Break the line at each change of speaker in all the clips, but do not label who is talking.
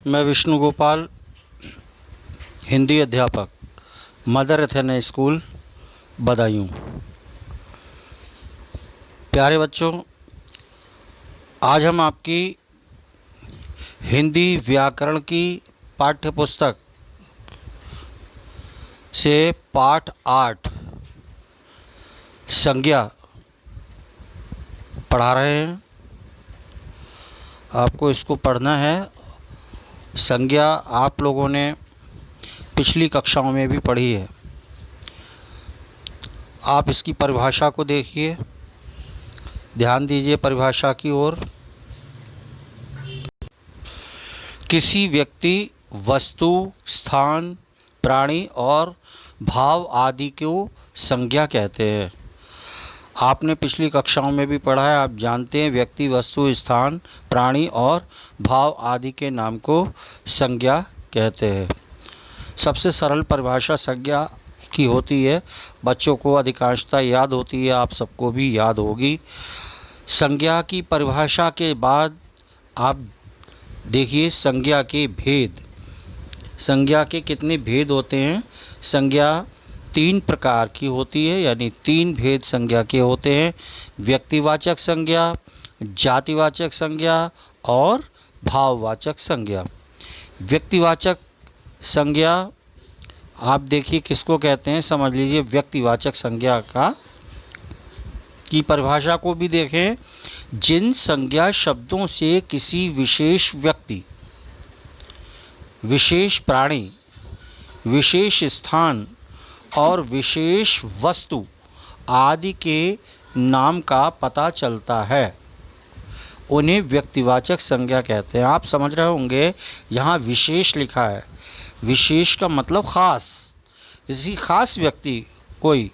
मैं विष्णु गोपाल, हिंदी अध्यापक, mother Athena school, Badaun. प्यारे बच्चों, आज हम आपकी हिंदी व्याकरण की पाठ्य पुस्तक से पाठ 8 संज्ञा पढ़ा रहे हैं। आपको इसको पढ़ना है। संज्ञा आप लोगों ने पिछली कक्षाओं में भी पढ़ी है। आप इसकी परिभाषा को देखिए, ध्यान दीजिए परिभाषा की ओर। किसी व्यक्ति, वस्तु, स्थान, प्राणी और भाव आदि को संज्ञा कहते हैं। आपने पिछली कक्षाओं में भी पढ़ा है, आप जानते हैं व्यक्ति, वस्तु, स्थान, प्राणी और भाव आदि के नाम को संज्ञा कहते हैं। सबसे सरल परिभाषा संज्ञा की होती है, बच्चों को अधिकांशतः याद होती है, आप सबको भी याद होगी। संज्ञा की परिभाषा के बाद आप देखिए संज्ञा के भेद। संज्ञा के कितने भेद होते हैं? संज्ञा 3 प्रकार की होती है, यानी 3 भेद संज्ञा के होते हैं। व्यक्तिवाचक संज्ञा, जातिवाचक संज्ञा और भाववाचक संज्ञा। व्यक्तिवाचक संज्ञा आप देखिए किसको कहते हैं, समझ लीजिए। व्यक्तिवाचक संज्ञा की परिभाषा को भी देखें। जिन संज्ञा शब्दों से किसी विशेष व्यक्ति, विशेष प्राणी, विशेष स्थान और विशेष वस्तु आदि के नाम का पता चलता है, उन्हें व्यक्तिवाचक संज्ञा कहते हैं। आप समझ रहे होंगे, यहाँ विशेष लिखा है। विशेष का मतलब खास, किसी खास व्यक्ति कोई,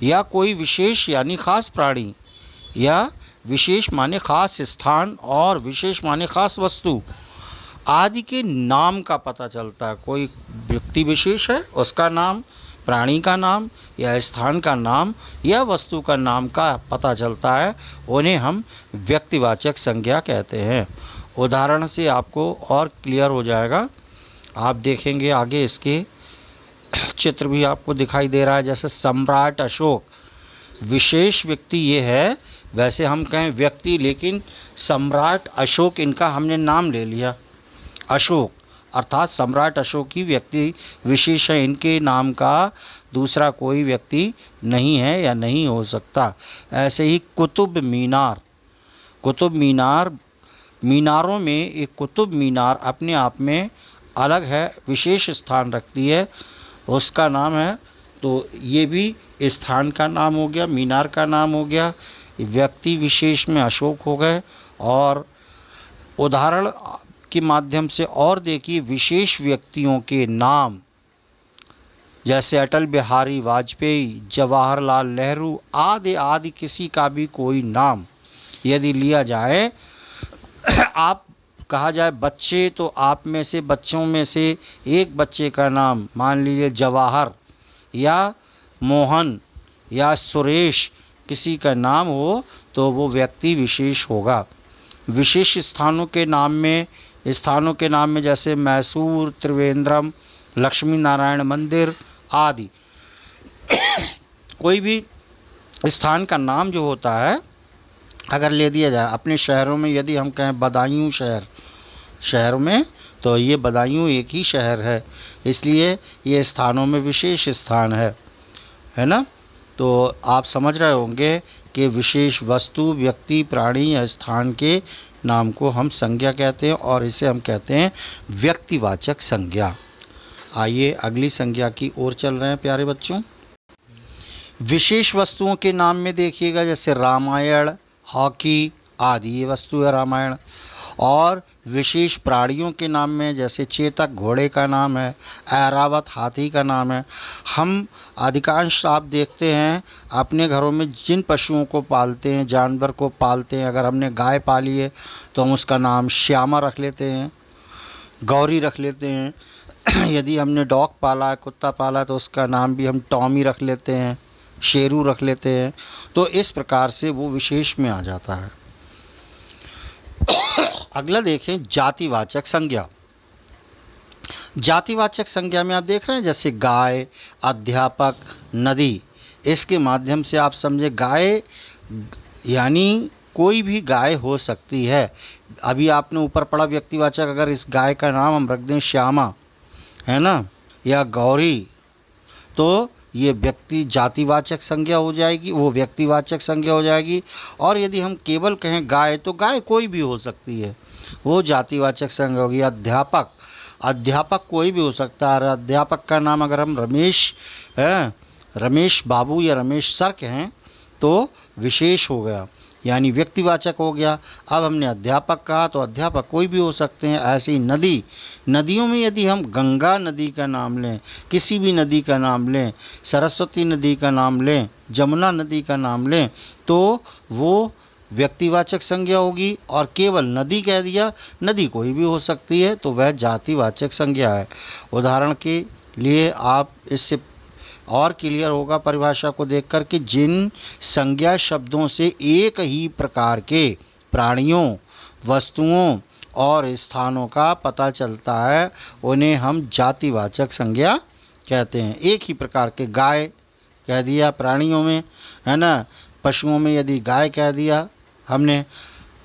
या कोई विशेष यानी खास प्राणी, या विशेष माने खास स्थान और विशेष माने खास वस्तु आदि के नाम का पता चलता है। कोई व्यक्ति विशेष है, उसका नाम, प्राणी का नाम या स्थान का नाम या वस्तु का नाम का पता चलता है, उन्हें हम व्यक्तिवाचक संज्ञा कहते हैं। उदाहरण से आपको और क्लियर हो जाएगा। आप देखेंगे आगे इसके चित्र भी आपको दिखाई दे रहा है। जैसे सम्राट अशोक, विशेष व्यक्ति ये है, वैसे हम कहें व्यक्ति, लेकिन सम्राट अशोक इनका हमने नाम ले लिया। अशोक अर्थात सम्राट अशोक की व्यक्ति विशेष है, इनके नाम का दूसरा कोई व्यक्ति नहीं है या नहीं हो सकता। ऐसे ही कुतुब मीनार, कुतुब मीनार, मीनारों में एक कुतुब मीनार अपने आप में अलग है, विशेष स्थान रखती है, उसका नाम है। तो ये भी स्थान का नाम हो गया, मीनार का नाम हो गया, व्यक्ति विशेष में अशोक हो गए। और उदाहरण के माध्यम से और देखिए, विशेष व्यक्तियों के नाम जैसे अटल बिहारी वाजपेयी, जवाहरलाल नेहरू आदि आदि, किसी का भी कोई नाम यदि लिया जाए, आप कहा जाए बच्चे, तो आप में से, बच्चों में से एक बच्चे का नाम मान लीजिए जवाहर या मोहन या सुरेश, किसी का नाम हो तो वो व्यक्ति विशेष होगा। विशेष स्थानों के नाम में जैसे मैसूर, त्रिवेंद्रम, लक्ष्मी नारायण मंदिर आदि, कोई भी स्थान का नाम जो होता है अगर ले दिया जाए अपने शहरों में, यदि हम कहें बदायूं शहर में, तो ये बदायूं एक ही शहर है, इसलिए ये स्थानों में विशेष स्थान है ना। तो आप समझ रहे होंगे कि विशेष वस्तु, व्यक्ति, प्राणी या स्थान के नाम को हम संज्ञा कहते हैं और इसे हम कहते हैं व्यक्तिवाचक संज्ञा। आइए अगली संज्ञा की ओर चल रहे हैं प्यारे बच्चों। विशेष वस्तुओं के नाम में देखिएगा, जैसे रामायण, हॉकी आदि, ये वस्तु है रामायण। और विशेष प्राणियों के नाम में जैसे चेतक घोड़े का नाम है, ऐरावत हाथी का नाम है। हम अधिकांश आप देखते हैं अपने घरों में जिन पशुओं को पालते हैं, जानवर को पालते हैं, अगर हमने गाय पाली है तो हम उसका नाम श्यामा रख लेते हैं, गौरी रख लेते हैं। यदि हमने डॉग पाला है, कुत्ता पाला, तो उसका नाम भी हम टॉमी रख लेते हैं, शेरू रख लेते हैं। तो इस प्रकार से वो विशेष में आ जाता है। अगला देखें, जातिवाचक संज्ञा। जातिवाचक संज्ञा में आप देख रहे हैं जैसे गाय, अध्यापक, नदी। इसके माध्यम से आप समझे गाय यानी कोई भी गाय हो सकती है। अभी आपने ऊपर पढ़ा व्यक्तिवाचक, अगर इस गाय का नाम हम रख दें श्यामा, है ना, या गौरी, तो ये व्यक्ति जातिवाचक संज्ञा हो जाएगी, वो व्यक्तिवाचक संज्ञा हो जाएगी। और यदि हम केवल कहें गाय, तो गाय कोई भी हो सकती है, वो जातिवाचक संज्ञा होगी। अध्यापक, अध्यापक कोई भी हो सकता है। अध्यापक का नाम अगर हम रमेश है, रमेश बाबू या रमेश सर कहें तो विशेष हो गया, यानी व्यक्तिवाचक हो गया। अब हमने अध्यापक कहा तो अध्यापक कोई भी हो सकते हैं। ऐसे ही नदी, नदियों में यदि हम गंगा नदी का नाम लें, किसी भी नदी का नाम लें, सरस्वती नदी का नाम लें, जमुना नदी का नाम लें, तो वो व्यक्तिवाचक संज्ञा होगी। और केवल नदी कह दिया, नदी कोई भी हो सकती है, तो वह जातिवाचक संज्ञा है। उदाहरण के लिए आप इससे और क्लियर होगा परिभाषा को देखकर कि जिन संज्ञा शब्दों से एक ही प्रकार के प्राणियों, वस्तुओं और स्थानों का पता चलता है, उन्हें हम जातिवाचक संज्ञा कहते हैं। एक ही प्रकार के, गाय कह दिया प्राणियों में, है ना, पशुओं में यदि गाय कह दिया हमने,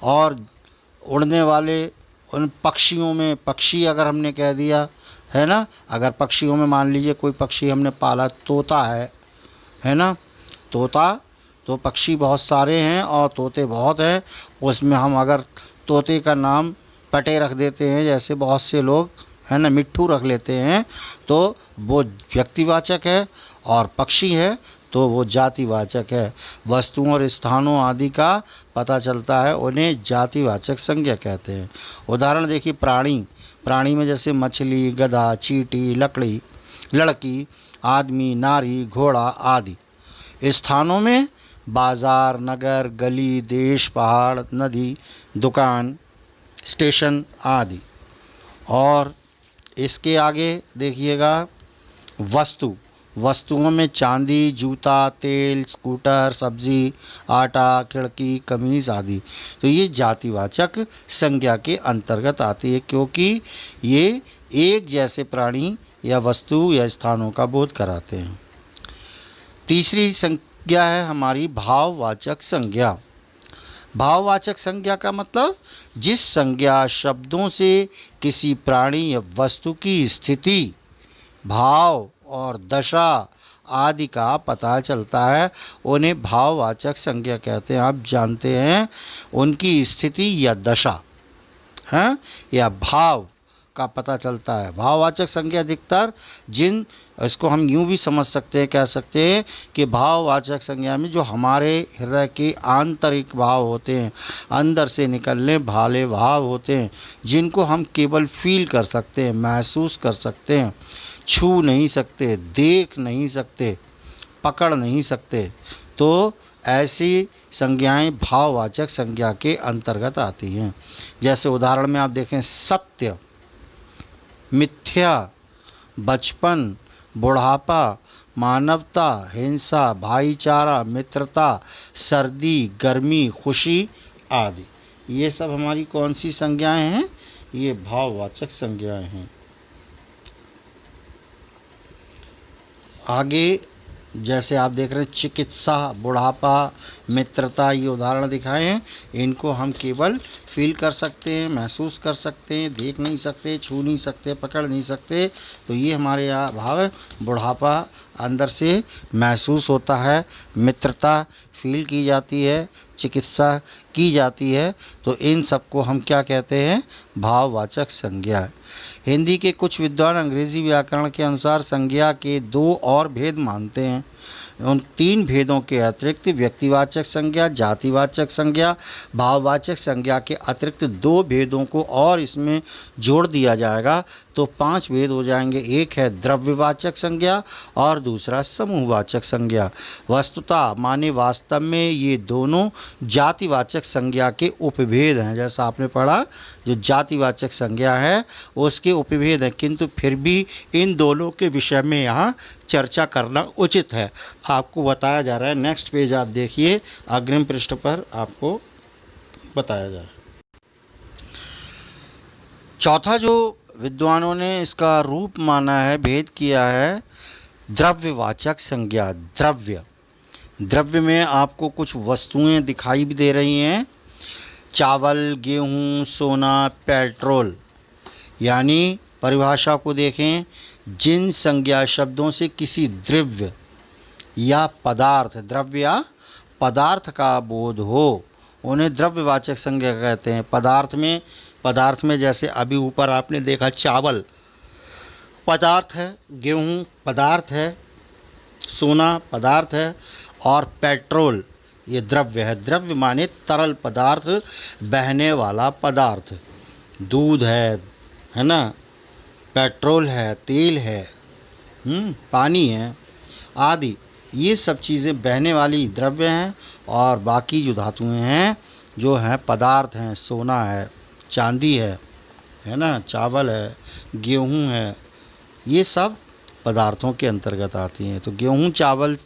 और उड़ने वाले उन पक्षियों में पक्षी अगर हमने कह दिया, है ना, अगर पक्षियों में मान लीजिए कोई पक्षी हमने पाला, तोता है ना, तोता, तो पक्षी बहुत सारे हैं और तोते बहुत हैं, उसमें हम अगर तोते का नाम पटे रख देते हैं, जैसे बहुत से लोग, है ना, मिट्ठू रख लेते हैं, तो वो व्यक्तिवाचक है, और पक्षी है तो वो जातिवाचक है। वस्तुओं और स्थानों आदि का पता चलता है, उन्हें जातिवाचक संज्ञा कहते हैं। उदाहरण देखिए, प्राणी, प्राणी में जैसे मछली, गधा, चींटी, लकड़ी, लड़की, आदमी, नारी, घोड़ा आदि। स्थानों में बाजार, नगर, गली, देश, पहाड़, नदी, दुकान, स्टेशन आदि। और इसके आगे देखिएगा वस्तु, वस्तुओं में चांदी, जूता, तेल, स्कूटर, सब्जी, आटा, खिड़की, कमीज आदि। तो ये जातिवाचक संज्ञा के अंतर्गत आती है, क्योंकि ये एक जैसे प्राणी या वस्तु या स्थानों का बोध कराते हैं। तीसरी संज्ञा है हमारी भाववाचक संज्ञा। भाववाचक संज्ञा का मतलब जिस संज्ञा शब्दों से किसी प्राणी या वस्तु की स्थिति, भाव और दशा आदि का पता चलता है, उन्हें भाववाचक संज्ञा कहते हैं। आप जानते हैं उनकी स्थिति या दशा है या भाव का पता चलता है। भाववाचक संज्ञा अधिकतर जिन, इसको हम यूं भी समझ सकते हैं, कह सकते हैं कि भाववाचक संज्ञा में जो हमारे हृदय के आंतरिक भाव होते हैं, अंदर से निकलने वाले भाव होते हैं, जिनको हम केवल फील कर सकते हैं, महसूस कर सकते हैं, छू नहीं सकते, देख नहीं सकते, पकड़ नहीं सकते, तो ऐसी संज्ञाएं भाववाचक संज्ञा के अंतर्गत आती हैं। जैसे उदाहरण में आप देखें, सत्य, मिथ्या, बचपन, बुढ़ापा, मानवता, हिंसा, भाईचारा, मित्रता, सर्दी, गर्मी, खुशी आदि। ये सब हमारी कौन सी संज्ञाएं हैं? ये भाववाचक संज्ञाएं हैं। आगे जैसे आप देख रहे हैं, चिकित्सा, बुढ़ापा, मित्रता, ये उदाहरण दिखाए हैं। इनको हम केवल फील कर सकते हैं, महसूस कर सकते हैं, देख नहीं सकते, छू नहीं सकते, पकड़ नहीं सकते। तो ये हमारे यहाँ भाव है। बुढ़ापा अंदर से महसूस होता है, मित्रता फील की जाती है, चिकित्सा की जाती है। तो इन सबको हम क्या कहते हैं? भाववाचक संज्ञा। हिंदी के कुछ विद्वान अंग्रेजी व्याकरण के अनुसार संज्ञा के दो और भेद मानते हैं। उन तीन भेदों के अतिरिक्त व्यक्तिवाचक संज्ञा, जातिवाचक संज्ञा, भाववाचक संज्ञा के अतिरिक्त दो भेदों को और इसमें जोड़ दिया जाएगा तो 5 भेद हो जाएंगे। एक है द्रव्यवाचक संज्ञा और दूसरा समूहवाचक संज्ञा। वस्तुतः माने वास्तव में ये दोनों जातिवाचक संज्ञा के उपभेद हैं। जैसा आपने पढ़ा, जो जातिवाचक संज्ञा है उसके उपभेद हैं, किंतु फिर भी इन दोनों के विषय में यहाँ चर्चा करना उचित है। आपको बताया जा रहा है, नेक्स्ट पेज आप देखिए, अग्रिम पृष्ठ पर आपको बताया जा रहा है। चौथा जो विद्वानों ने इसका रूप माना है, भेद किया है द्रव्यवाचक संज्ञा। द्रव्य, द्रव्य में आपको कुछ वस्तुएं दिखाई भी दे रही हैं, चावल, गेहूं, सोना, पेट्रोल। यानी परिभाषा को देखें, जिन संज्ञा शब्दों से किसी द्रव्य या पदार्थ, द्रव्य या पदार्थ का बोध हो, उन्हें द्रव्यवाचक संज्ञा कहते हैं। पदार्थ में जैसे अभी ऊपर आपने देखा, चावल पदार्थ है, गेहूं पदार्थ है, सोना पदार्थ है, और पेट्रोल ये द्रव्य है। द्रव्य माने तरल पदार्थ, बहने वाला पदार्थ। दूध है ना, पेट्रोल है, तेल है, पानी है आदि, ये सब चीज़ें बहने वाली द्रव्य हैं। और बाकी जो धातुएं हैं जो हैं पदार्थ हैं, सोना है, चांदी है ना, चावल है, गेहूं है, ये सब पदार्थों के अंतर्गत आती हैं। तो गेहूं चावल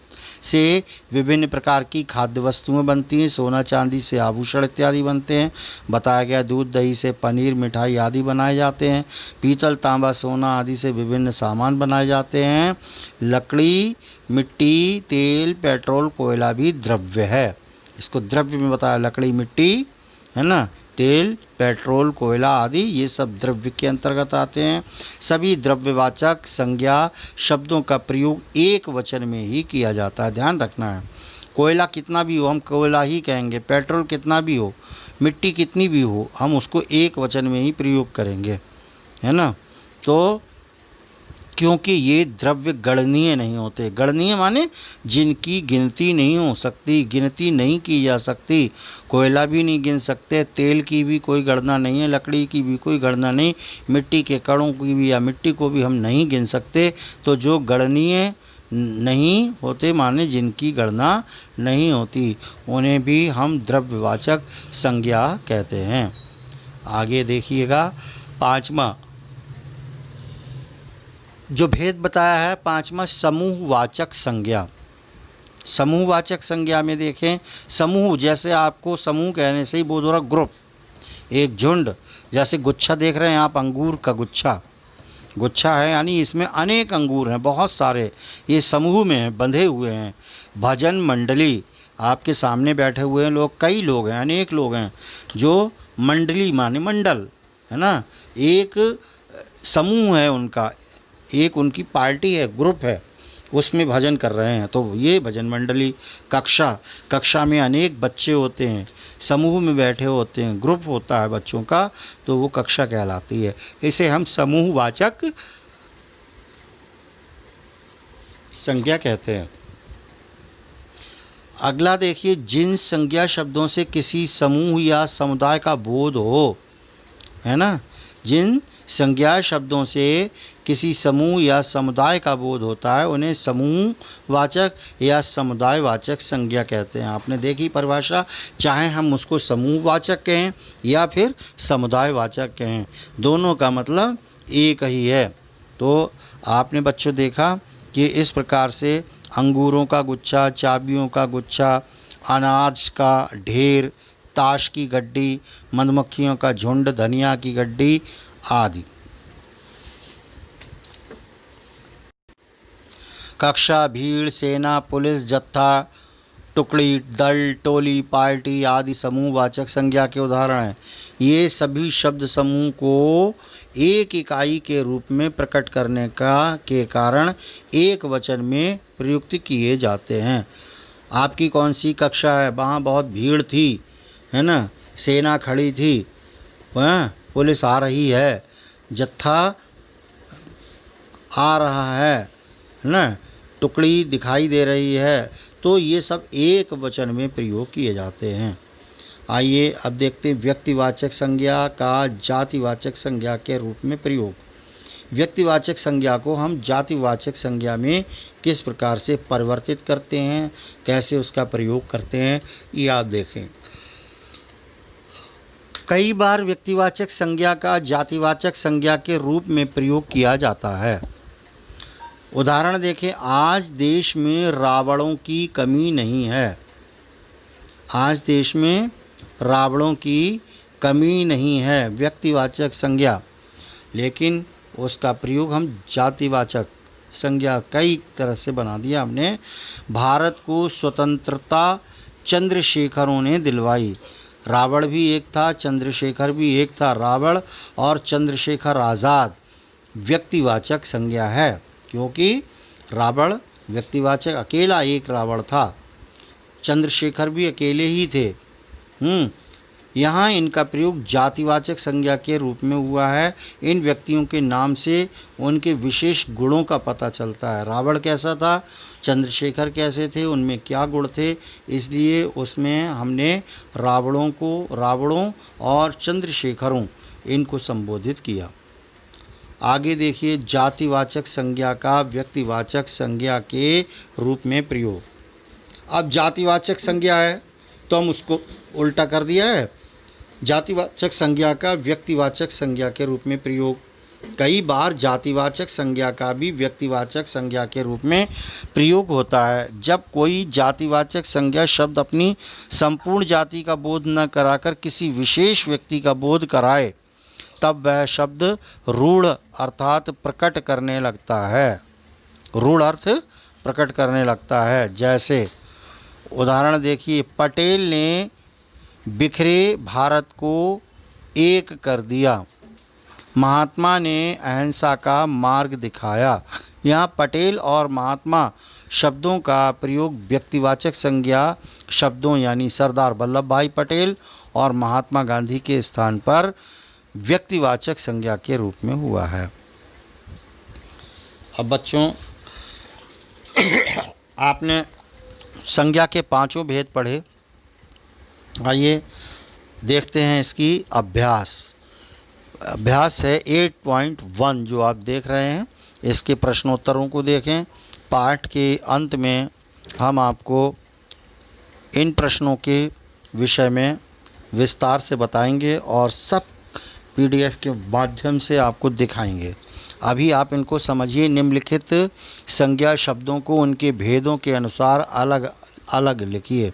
से विभिन्न प्रकार की खाद्य वस्तुएं बनती हैं, सोना चांदी से आभूषण इत्यादि बनते हैं। बताया गया दूध दही से पनीर मिठाई आदि बनाए जाते हैं। पीतल तांबा सोना आदि से विभिन्न सामान बनाए जाते हैं। लकड़ी, मिट्टी, तेल, पेट्रोल, कोयला भी द्रव्य है। इसको द्रव्य में बताया, लकड़ी, मिट्टी, है ना, तेल, पेट्रोल, कोयला आदि ये सब द्रव्य के अंतर्गत आते हैं। सभी द्रव्यवाचक संज्ञा शब्दों का प्रयोग एक वचन में ही किया जाता है, ध्यान रखना है। कोयला कितना भी हो हम कोयला ही कहेंगे, पेट्रोल कितना भी हो, मिट्टी कितनी भी हो, हम उसको एक वचन में ही प्रयोग करेंगे, है ना। तो क्योंकि ये द्रव्य गणनीय नहीं होते। गणनीय माने जिनकी गिनती नहीं हो सकती, गिनती नहीं की जा सकती। कोयला भी नहीं गिन सकते, तेल की भी कोई गणना नहीं है, लकड़ी की भी कोई गणना नहीं, मिट्टी के कणों की भी या मिट्टी को भी हम नहीं गिन सकते। तो जो गणनीय नहीं होते माने जिनकी गणना नहीं होती, उन्हें भी हम द्रव्यवाचक संज्ञा कहते हैं। आगे देखिएगा, पाँचवा जो भेद बताया है, पांचवा समूहवाचक संज्ञा। समूहवाचक संज्ञा में देखें, समूह जैसे आपको समूह कहने से ही बोध हो रहा, ग्रुप, एक झुंड। जैसे गुच्छा देख रहे हैं आप, अंगूर का गुच्छा, गुच्छा है यानी इसमें अनेक अंगूर हैं, बहुत सारे, ये समूह में हैं, बंधे हुए हैं। भजन मंडली, आपके सामने बैठे हुए हैं लोग, कई लोग हैं, अनेक लोग हैं। जो मंडली माने मंडल, है ना, एक समूह है उनका, एक उनकी पार्टी है, ग्रुप है, उसमें भजन कर रहे हैं, तो ये भजन मंडली। कक्षा में अनेक बच्चे होते हैं, समूह में बैठे होते हैं, ग्रुप होता है बच्चों का, तो वो कक्षा कहलाती है। इसे हम समूहवाचक संज्ञा कहते हैं। अगला देखिए, जिन संज्ञा शब्दों से किसी समूह या समुदाय का बोध हो, है ना, जिन संज्ञा शब्दों से किसी समूह या समुदाय का बोध होता है, उन्हें समूहवाचक या समुदायवाचक संज्ञा कहते हैं। आपने देखी परिभाषा, चाहे हम उसको समूहवाचक कहें या फिर समुदायवाचक कहें, दोनों का मतलब एक ही है। तो आपने बच्चों देखा कि इस प्रकार से अंगूरों का गुच्छा, चाबियों का गुच्छा, अनाज का ढेर, ताश की गड्डी, मधुमक्खियों का झुंड, धनिया की गड्डी आदि। कक्षा, भीड़, सेना, पुलिस, जत्था, टुकड़ी, दल, टोली, पार्टी आदि समूहवाचक संज्ञा के उदाहरण हैं। ये सभी शब्द समूह को एक इकाई के रूप में प्रकट करने के कारण एक वचन में प्रयुक्त किए जाते हैं। आपकी कौन सी कक्षा है, वहाँ बहुत भीड़ थी, है ना, सेना खड़ी थी, पुलिस आ रही है, जत्था आ रहा है ना, टुकड़ी दिखाई दे रही है, तो ये सब एक वचन में प्रयोग किए जाते हैं। आइए अब देखते हैं व्यक्तिवाचक संज्ञा का जातिवाचक संज्ञा के रूप में प्रयोग। व्यक्तिवाचक संज्ञा को हम जातिवाचक संज्ञा में किस प्रकार से परिवर्तित करते हैं, कैसे उसका प्रयोग करते हैं, ये आप देखें। कई बार व्यक्तिवाचक संज्ञा का जातिवाचक संज्ञा के रूप में प्रयोग किया जाता है। उदाहरण देखें, आज देश में रावणों की कमी नहीं है। आज देश में रावणों की कमी नहीं है, व्यक्तिवाचक संज्ञा। लेकिन उसका प्रयोग हम जातिवाचक संज्ञा कई तरह से बना दिया हमने। भारत को स्वतंत्रता चंद्रशेखरों ने दिलवाई। रावण भी एक था, चंद्रशेखर भी एक था। रावण और चंद्रशेखर आज़ाद व्यक्तिवाचक संज्ञा है, क्योंकि रावण व्यक्तिवाचक अकेला एक रावण था, चंद्रशेखर भी अकेले ही थे। यहाँ इनका प्रयोग जातिवाचक संज्ञा के रूप में हुआ है। इन व्यक्तियों के नाम से उनके विशेष गुणों का पता चलता है। रावण कैसा था, चंद्रशेखर कैसे थे, उनमें क्या गुण थे, इसलिए उसमें हमने रावणों और चंद्रशेखरों इनको संबोधित किया। आगे देखिए, जातिवाचक संज्ञा का व्यक्तिवाचक संज्ञा के रूप में प्रयोग। अब जातिवाचक संज्ञा है तो हम उसको उल्टा कर दिया है, जातिवाचक संज्ञा का व्यक्तिवाचक संज्ञा के रूप में प्रयोग। कई बार जातिवाचक संज्ञा का भी व्यक्तिवाचक संज्ञा के रूप में प्रयोग होता है। जब कोई जातिवाचक संज्ञा शब्द अपनी संपूर्ण जाति का बोध न कराकर किसी विशेष व्यक्ति का बोध कराए, तब वह शब्द रूढ़ अर्थात प्रकट करने लगता है। रूढ़ अर्थ प्रकट करने लगता है। जैसे उदाहरण देखिए, पटेल ने बिखरे भारत को एक कर दिया, महात्मा ने अहिंसा का मार्ग दिखाया। यहाँ पटेल और महात्मा शब्दों का प्रयोग व्यक्तिवाचक संज्ञा शब्दों यानी सरदार वल्लभ भाई पटेल और महात्मा गांधी के स्थान पर व्यक्तिवाचक संज्ञा के रूप में हुआ है। अब बच्चों, आपने संज्ञा के पांचों भेद पढ़े। आइए देखते हैं इसकी अभ्यास है 8.1 जो आप देख रहे हैं। इसके प्रश्नोत्तरों को देखें। पाठ के अंत में हम आपको इन प्रश्नों के विषय में विस्तार से बताएंगे और सब PDF के माध्यम से आपको दिखाएंगे। अभी आप इनको समझिए। निम्नलिखित संज्ञा शब्दों को उनके भेदों के अनुसार अलग अलग लिखिए।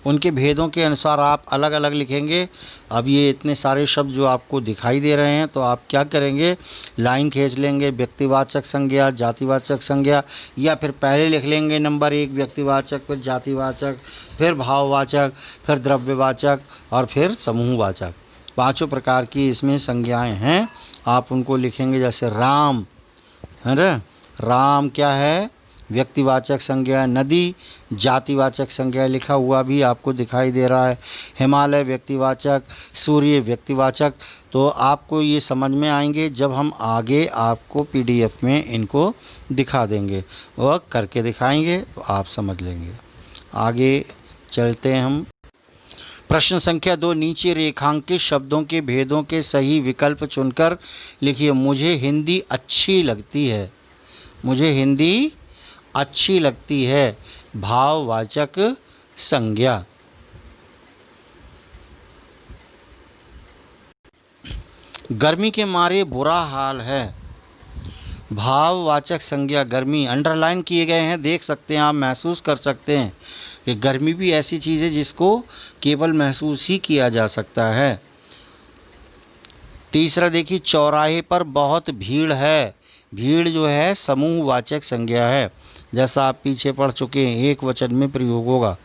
उनके भेदों के अनुसार आप अलग अलग लिखेंगे। अब ये इतने सारे शब्द जो आपको दिखाई दे रहे हैं, तो आप क्या करेंगे, लाइन खींच लेंगे। व्यक्तिवाचक संज्ञा, जातिवाचक संज्ञा, या फिर पहले लिख लेंगे नंबर 1 व्यक्तिवाचक, फिर जातिवाचक, फिर भाववाचक, फिर द्रव्यवाचक और फिर समूहवाचक। पांचों प्रकार की इसमें संज्ञाएं हैं। आप उनको लिखेंगे। जैसे राम है ना, राम क्या है, व्यक्तिवाचक संज्ञा। नदी जातिवाचक संज्ञा, लिखा हुआ भी आपको दिखाई दे रहा है। हिमालय व्यक्तिवाचक, सूर्य व्यक्तिवाचक। तो आपको ये समझ में आएंगे जब हम आगे आपको PDF में इनको दिखा देंगे, वह करके दिखाएंगे तो आप समझ लेंगे। आगे चलते हैं हम। प्रश्न संख्या 2, नीचे रेखांकित शब्दों के भेदों के सही विकल्प चुनकर लिखिए। मुझे हिंदी अच्छी लगती है। मुझे हिंदी अच्छी लगती है, भाववाचक संज्ञा। गर्मी के मारे बुरा हाल है, भाववाचक संज्ञा गर्मी। अंडरलाइन किए गए हैं, देख सकते हैं आप, महसूस कर सकते हैं कि गर्मी भी ऐसी चीज़ है जिसको केवल महसूस ही किया जा सकता है। तीसरा देखिए, चौराहे पर बहुत भीड़ है। भीड़ जो है समूहवाचक संज्ञा है, जैसा आप पीछे पढ़ चुके हैं, एक वचन में प्रयोग होगा।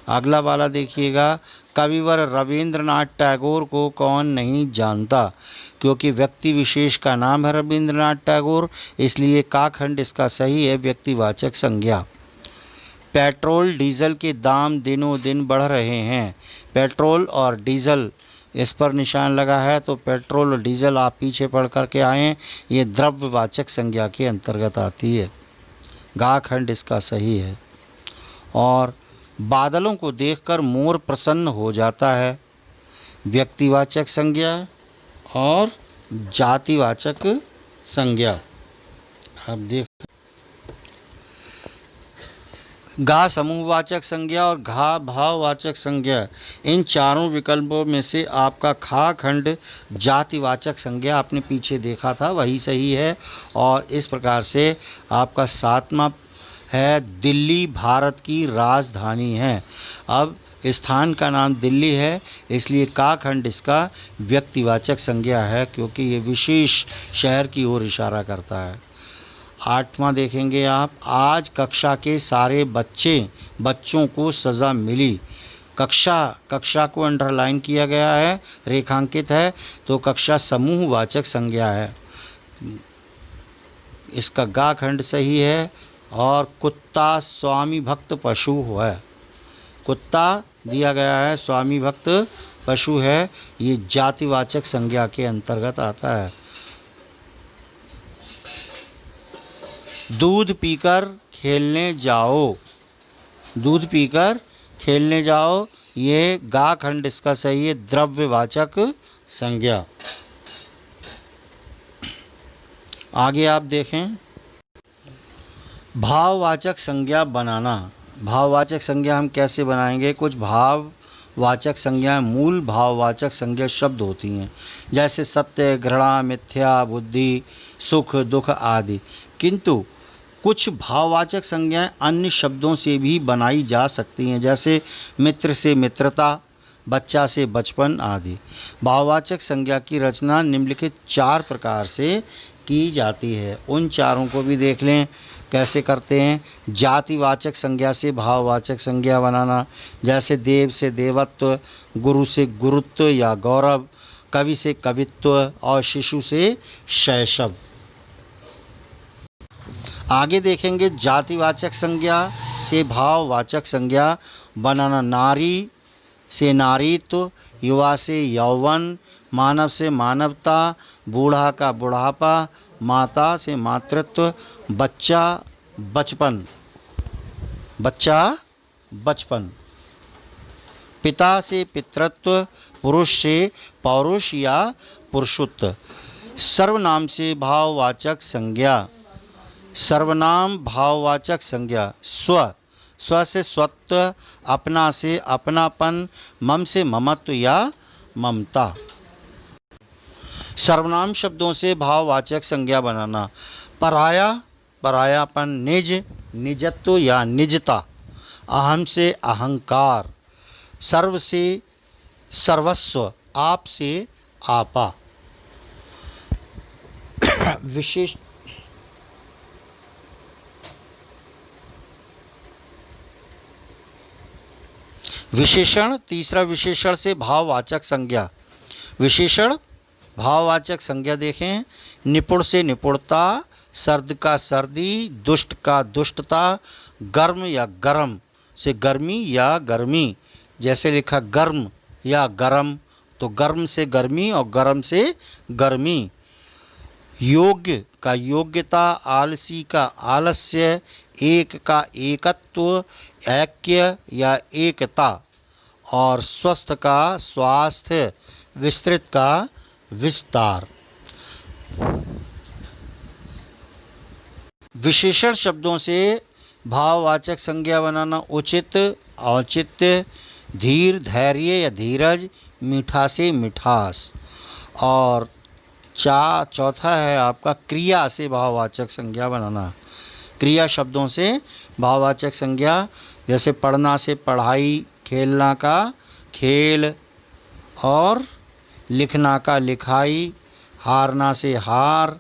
अगला वाला देखिएगा, कविवर रविंद्रनाथ टैगोर को कौन नहीं जानता। क्योंकि व्यक्ति विशेष का नाम है रविंद्रनाथ टैगोर, इसलिए काखंड इसका सही है, व्यक्तिवाचक संज्ञा। पेट्रोल डीजल के दाम दिनों दिन बढ़ रहे हैं। पेट्रोल और डीजल इस पर निशान लगा है, तो पेट्रोल और डीजल आप पीछे पढ़ करके आएँ, ये द्रव्यवाचक संज्ञा के अंतर्गत आती है। गा खंड इसका सही है। और बादलों को देखकर मोर प्रसन्न हो जाता है, व्यक्तिवाचक संज्ञा और जातिवाचक संज्ञा। अब देख, गा समूहवाचक संज्ञा और घा भाववाचक संज्ञा, इन चारों विकल्पों में से आपका खा खंड जातिवाचक संज्ञा आपने पीछे देखा था, वही सही है। और इस प्रकार से आपका 7वां है, दिल्ली भारत की राजधानी है। अब स्थान का नाम दिल्ली है, इसलिए का खंड इसका व्यक्तिवाचक संज्ञा है, क्योंकि ये विशेष शहर की ओर इशारा करता है। 8वां देखेंगे आप, आज कक्षा के सारे बच्चों को सज़ा मिली। कक्षा को अंडरलाइन किया गया है, रेखांकित है, तो कक्षा समूहवाचक संज्ञा है, इसका गा खंड सही है। और कुत्ता स्वामी भक्त पशु है, कुत्ता दिया गया है, स्वामी भक्त पशु है, ये जातिवाचक संज्ञा के अंतर्गत आता है। दूध पीकर खेलने जाओ, दूध पीकर खेलने जाओ, ये गा खंड इसका सही है, द्रव्यवाचक संज्ञा। आगे आप देखें, भाववाचक संज्ञा बनाना। भाववाचक संज्ञा हम कैसे बनाएंगे? कुछ भाववाचक संज्ञाएं मूल भाववाचक संज्ञा शब्द होती हैं, जैसे सत्य, घृणा, मिथ्या, बुद्धि, सुख, दुख आदि। किंतु कुछ भाववाचक संज्ञाएं अन्य शब्दों से भी बनाई जा सकती हैं, जैसे मित्र से मित्रता, बच्चा से बचपन आदि। भाववाचक संज्ञा की रचना निम्नलिखित 4 प्रकार से की जाती है, उन चारों को भी देख लें कैसे करते हैं। जातिवाचक संज्ञा से भाववाचक संज्ञा बनाना, जैसे देव से देवत्व, गुरु से गुरुत्व या गौरव, कवि से कवित्व और शिशु से शैशव। आगे देखेंगे जातिवाचक संज्ञा से भाववाचक संज्ञा बनाना। नारी से नारीत्व, युवा से यौवन, मानव से मानवता, बूढ़ा का बुढ़ापा, माता से मातृत्व, बच्चा बचपन, पिता से पितृत्व, पुरुष से पौरुष या पुरुषत्व। सर्वनाम से भाववाचक संज्ञा। सर्वनाम भाववाचक संज्ञा स्व से स्वत्व, अपना से अपनापन, मम से ममत्व या ममता। सर्वनाम शब्दों से भाववाचक संज्ञा बनाना। परायापन, निजत्व या निजता, अहम से अहंकार, सर्व से सर्वस्व, आप से आपा। विशेषण। तीसरा विशेषण से भाववाचक संज्ञा। विशेषण भाववाचक संज्ञा देखें, निपुण से निपुणता, सर्द का सर्दी, दुष्ट का दुष्टता, गर्म या गरम से गर्मी या गर्मी, जैसे लिखा गर्म या गरम, तो गर्म से गर्मी और गरम से गर्मी। योग्य का योग्यता, आलसी का आलस्य, एक का एकत्व, ऐक्य या एकता, और स्वस्थ का स्वास्थ्य, विस्तृत का विस्तार। विशेषण शब्दों से भाववाचक संज्ञा बनाना। उचित, औचित्य, धीर, धैर्य या धीरज, मीठा से मिठास। और चौथा है आपका क्रिया से भाववाचक संज्ञा बनाना। क्रिया शब्दों से भाववाचक संज्ञा, जैसे पढ़ना से पढ़ाई, खेलना का खेल, और लिखना का लिखाई, हारना से हार,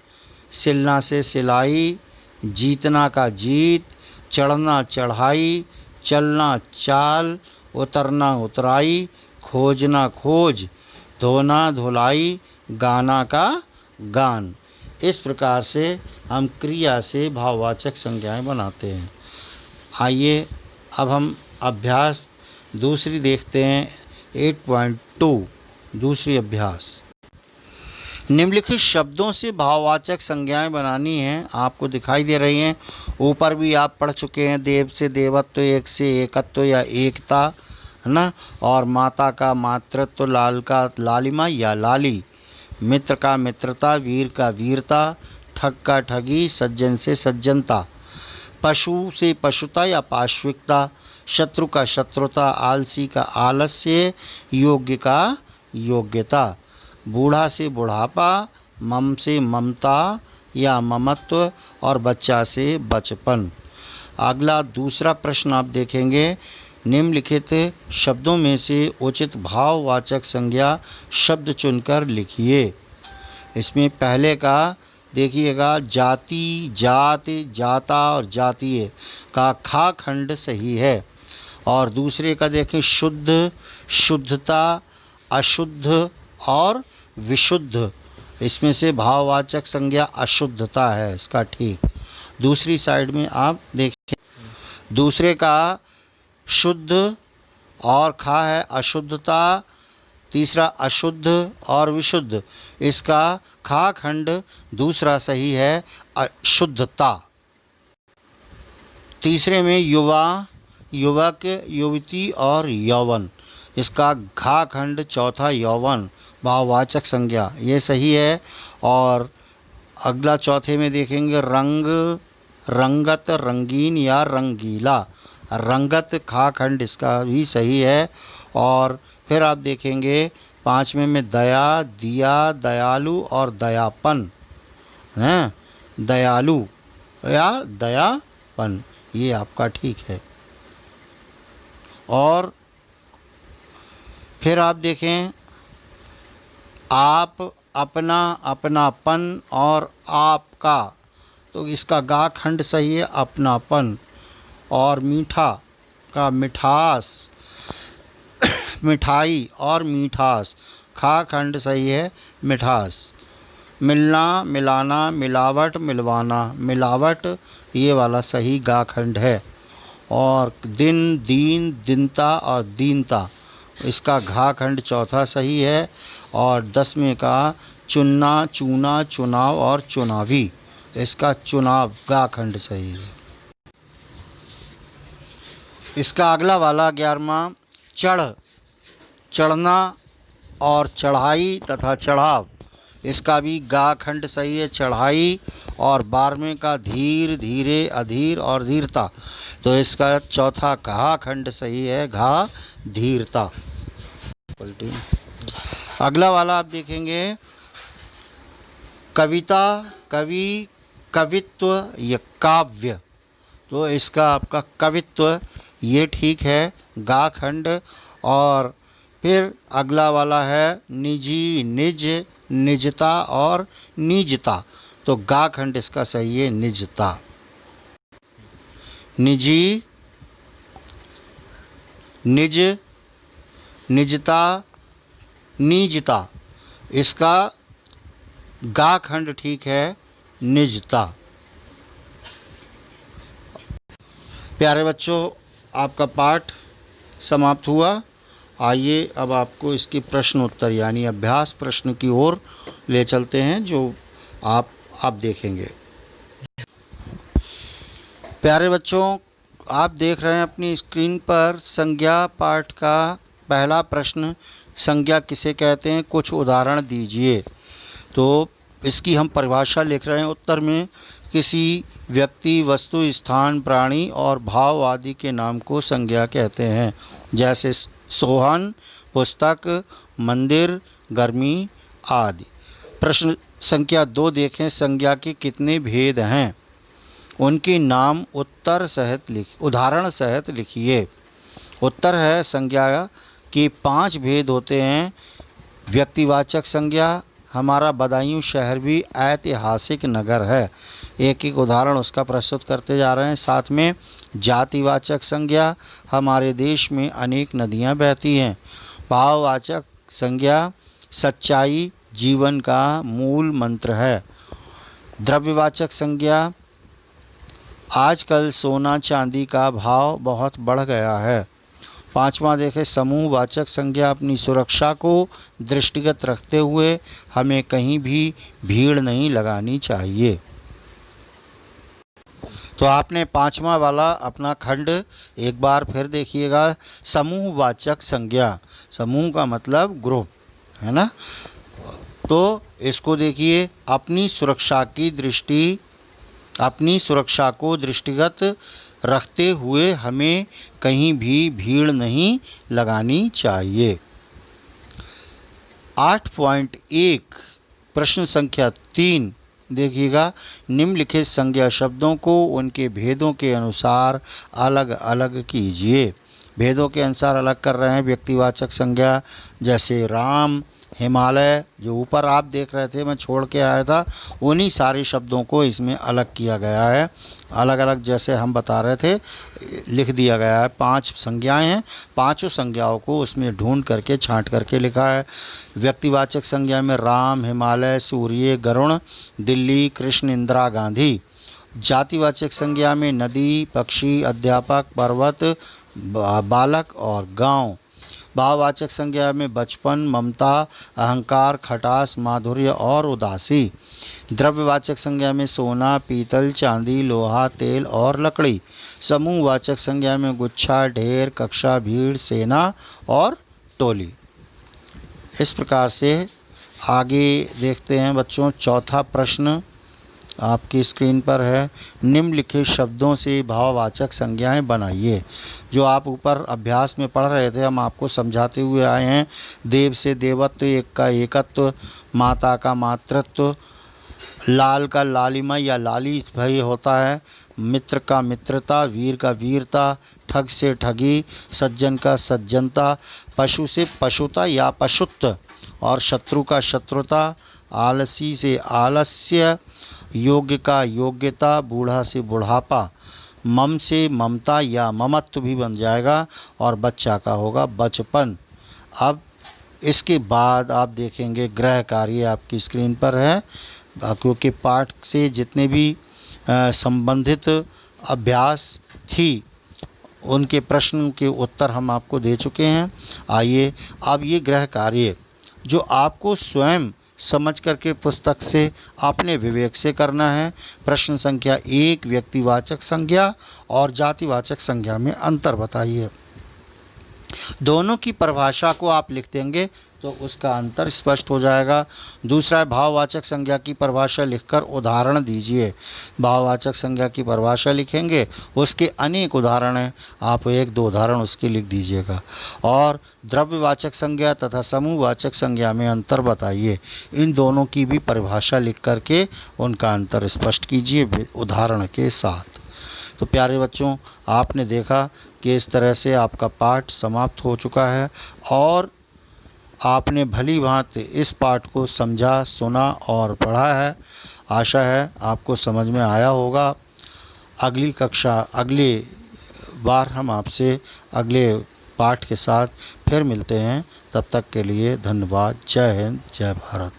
सिलना से सिलाई, जीतना का जीत, चढ़ना चढ़ाई, चलना चाल, उतरना उतराई, खोजना खोज, धोना धुलाई, गाना का गान। इस प्रकार से हम क्रिया से भाववाचक संज्ञाएं बनाते हैं। आइए अब हम अभ्यास दूसरी देखते हैं। 8.2 दूसरी अभ्यास। निम्नलिखित शब्दों से भाववाचक संज्ञाएं बनानी हैं, आपको दिखाई दे रही हैं। ऊपर भी आप पढ़ चुके हैं, देव से देवत्व, एक से एकत्व या एकता, है ना, और माता का मातृत्व, लाल का लालिमा या लाली, मित्र का मित्रता, वीर का वीरता, ठग का ठगी, सज्जन से सज्जनता, पशु से पशुता या पाश्विकता, शत्रु का शत्रुता, आलसी का आलस्य, योग्य का योग्यता, बूढ़ा से बुढ़ापा, मम से ममता या ममत्व, और बच्चा से बचपन। अगला दूसरा प्रश्न आप देखेंगे, निम्नलिखित शब्दों में से उचित भाववाचक संज्ञा शब्द चुनकर लिखिए। इसमें पहले का देखिएगा जाति, जात, जाता और जातीय का खा खंड सही है। और दूसरे का देखें शुद्ध, शुद्धता, अशुद्ध और विशुद्ध, इसमें से भाववाचक संज्ञा अशुद्धता है इसका ठीक। दूसरी साइड में आप देखें दूसरे का शुद्ध और खा है अशुद्धता, तीसरा अशुद्ध और विशुद्ध, इसका खा खंड दूसरा सही है अशुद्धता। तीसरे में युवा, युवक, युवती और यौवन, इसका घा खंड चौथा यौवन, भाववाचक संज्ञा ये सही है। और अगला चौथे में देखेंगे रंग, रंगत, रंगीन या रंगीला, रंगत खा खंड इसका भी सही है। और फिर आप देखेंगे पाँचवें में दया, दिया, दयालु और दयापन हैं, दयालु या दयापन ये आपका ठीक है। और फिर आप देखें आप, अपना, अपनापन और आपका, तो इसका गा खंड सही है अपनापन। और मीठा का मिठास, मिठाई और मीठास, खा खंड सही है मिठास। मिलना, मिलाना, मिलावट, मिलवाना, मिलावट ये वाला सही गा खंड है। और दिन, दीन, दीनता और दीनता, इसका घा खंड चौथा सही है। और 10वें का चुनना, चूना, चुनाव और चुनावी, इसका चुनाव गा खंड सही है। इसका अगला वाला 11वां चढ़, चढ़ना और चढ़ाई तथा चढ़ाव, इसका भी गा खंड सही है चढ़ाई। और 12वें का धीर, धीरे, अधीर और धीरता, तो इसका चौथा घा खंड सही है घा धीरता। अगला वाला आप देखेंगे कविता, कवि, कवित्व या काव्य, तो इसका आपका कवित्व ये ठीक है गा खंड। और फिर अगला वाला है निजी, निज, निजता और निजता, तो गा खंड इसका सही है निजता। निजी, निज, निजता, निजता, इसका गा खंड ठीक है निजता। प्यारे बच्चों, आपका पाठ समाप्त हुआ। आइए अब आपको इसकी प्रश्न उत्तर यानी अभ्यास प्रश्न की ओर ले चलते हैं जो आप देखेंगे। प्यारे बच्चों, आप देख रहे हैं अपनी स्क्रीन पर संज्ञा पाठ का पहला प्रश्न, संज्ञा किसे कहते हैं, कुछ उदाहरण दीजिए। तो इसकी हम परिभाषा लिख रहे हैं। उत्तर में किसी व्यक्ति, वस्तु, स्थान, प्राणी और भाव आदि के नाम को संज्ञा कहते हैं, जैसे सोहन, पुस्तक, मंदिर, गर्मी आदि। प्रश्न संख्या 2 देखें, संज्ञा के कितने भेद हैं, उनके नाम उत्तर सहित उदाहरण सहित लिखिए। उत्तर है संज्ञा के 5 भेद होते हैं। व्यक्तिवाचक संज्ञा, हमारा बदायूं शहर भी ऐतिहासिक नगर है, एक एक उदाहरण उसका प्रस्तुत करते जा रहे हैं। साथ में जातिवाचक संज्ञा, हमारे देश में अनेक नदियां बहती हैं। भाववाचक संज्ञा, सच्चाई जीवन का मूल मंत्र है। द्रव्यवाचक संज्ञा, आजकल सोना चांदी का भाव बहुत बढ़ गया है। 5वां देखें समूहवाचक संज्ञा, अपनी सुरक्षा को दृष्टिगत रखते हुए हमें कहीं भी भीड़ नहीं लगानी चाहिए। तो आपने 5वां वाला अपना खंड एक बार फिर देखिएगा। समूहवाचक संज्ञा, समूह का मतलब ग्रुप है ना, तो इसको देखिए, अपनी सुरक्षा को दृष्टिगत रखते हुए हमें कहीं भी भीड़ नहीं लगानी चाहिए। 8.1 प्रश्न संख्या 3 देखिएगा, निम्नलिखित संज्ञा शब्दों को उनके भेदों के अनुसार अलग अलग कीजिए। भेदों के अनुसार अलग कर रहे हैं। व्यक्तिवाचक संज्ञा जैसे राम, हिमालय, जो ऊपर आप देख रहे थे मैं छोड़ के आया था, उन्हीं सारे शब्दों को इसमें अलग किया गया है। अलग अलग जैसे हम बता रहे थे लिख दिया गया है। 5 संज्ञाएं हैं, पांचों संज्ञाओं को उसमें ढूंढ करके छांट करके लिखा है। व्यक्तिवाचक संज्ञा में राम, हिमालय, सूर्य, गरुण, दिल्ली, कृष्ण, इंदिरा गांधी। जातिवाचक संज्ञा में नदी, पक्षी, अध्यापक, पर्वत, बालक और गांव। भाववाचक संज्ञा में बचपन, ममता, अहंकार, खटास, माधुर्य और उदासी। द्रव्यवाचक संज्ञा में सोना, पीतल, चांदी, लोहा, तेल और लकड़ी। समूहवाचक संज्ञा में गुच्छा, ढेर, कक्षा, भीड़, सेना और टोली। इस प्रकार से आगे देखते हैं बच्चों। चौथा प्रश्न आपकी स्क्रीन पर है। निम्नलिखित शब्दों से भाववाचक संज्ञाएं बनाइए। जो आप ऊपर अभ्यास में पढ़ रहे थे हम आपको समझाते हुए आए हैं। देव से देवत्व, एक का एकत्व, माता का मातृत्व, लाल का लालिमा या लाली भई होता है, मित्र का मित्रता, वीर का वीरता, ठग से ठगी, सज्जन का सज्जनता, पशु से पशुता या पशुत्व और शत्रु का शत्रुता, आलसी से आलस्य, योग्य का योग्यता, बूढ़ा से बुढ़ापा, मम से ममता या ममत्व भी बन जाएगा और बच्चा का होगा बचपन। अब इसके बाद आप देखेंगे गृह कार्य आपकी स्क्रीन पर है, क्योंकि पाठ से जितने भी संबंधित अभ्यास थी उनके प्रश्न के उत्तर हम आपको दे चुके हैं। आइए अब ये गृह कार्य जो आपको स्वयं समझ करके पुस्तक से अपने विवेक से करना है। प्रश्न संख्या 1, व्यक्तिवाचक संज्ञा और जातिवाचक संज्ञा में अंतर बताइए। दोनों की परिभाषा को आप लिख देंगे तो उसका अंतर स्पष्ट हो जाएगा। दूसरा है भाववाचक संज्ञा की परिभाषा लिखकर उदाहरण दीजिए। भाववाचक संज्ञा की परिभाषा लिखेंगे, उसके अनेक उदाहरण हैं, आप 1-2 उदाहरण उसके लिख दीजिएगा। और द्रव्यवाचक संज्ञा तथा समूहवाचक संज्ञा में अंतर बताइए। इन दोनों की भी परिभाषा लिख करके उनका अंतर स्पष्ट कीजिए उदाहरण के साथ। तो प्यारे बच्चों, आपने देखा कि इस तरह से आपका पाठ समाप्त हो चुका है और आपने भली भांति इस पाठ को समझा, सुना और पढ़ा है। आशा है आपको समझ में आया होगा। अगली कक्षा, अगली बार हम आपसे अगले पाठ के साथ फिर मिलते हैं। तब तक के लिए धन्यवाद। जय हिंद, जय भारत।